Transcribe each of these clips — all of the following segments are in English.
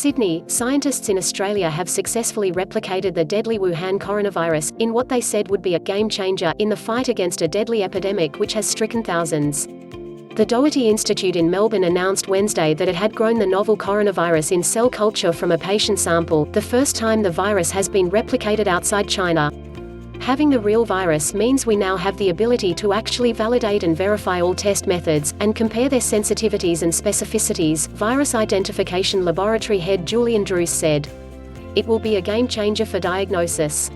Sydney, scientists in Australia have successfully replicated the deadly Wuhan coronavirus, in what they said would be a game-changer in the fight against a deadly epidemic which has stricken thousands. The Doherty Institute in Melbourne announced Wednesday that it had grown the novel coronavirus in cell culture from a patient sample, the first time the virus has been replicated outside China. Having the real virus means we now have the ability to actually validate and verify all test methods, and compare their sensitivities and specificities, Virus Identification Laboratory head Julian Druce said. It will be a game changer for diagnosis.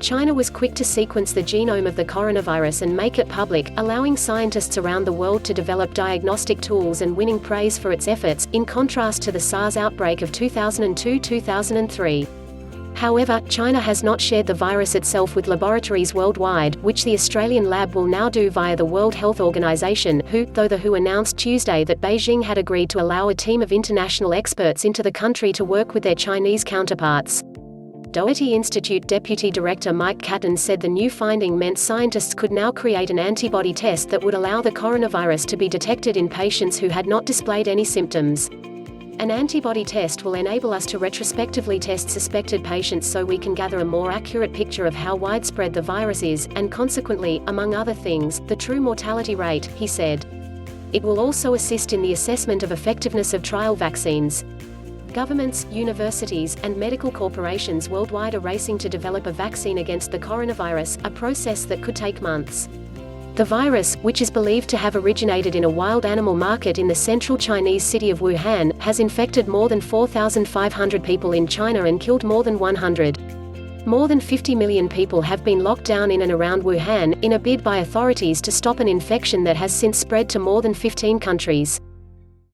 China was quick to sequence the genome of the coronavirus and make it public, allowing scientists around the world to develop diagnostic tools and winning praise for its efforts, in contrast to the SARS outbreak of 2002-2003. However, China has not shared the virus itself with laboratories worldwide, which the Australian lab will now do via the World Health Organization, though the WHO announced Tuesday that Beijing had agreed to allow a team of international experts into the country to work with their Chinese counterparts. Doherty Institute Deputy Director Mike Catton said the new finding meant scientists could now create an antibody test that would allow the coronavirus to be detected in patients who had not displayed any symptoms. An antibody test will enable us to retrospectively test suspected patients so we can gather a more accurate picture of how widespread the virus is, and consequently, among other things, the true mortality rate, he said. It will also assist in the assessment of effectiveness of trial vaccines. Governments, universities, and medical corporations worldwide are racing to develop a vaccine against the coronavirus, a process that could take months. The virus, which is believed to have originated in a wild animal market in the central Chinese city of Wuhan, has infected more than 4,500 people in China and killed more than 100. More than 50 million people have been locked down in and around Wuhan, in a bid by authorities to stop an infection that has since spread to more than 15 countries.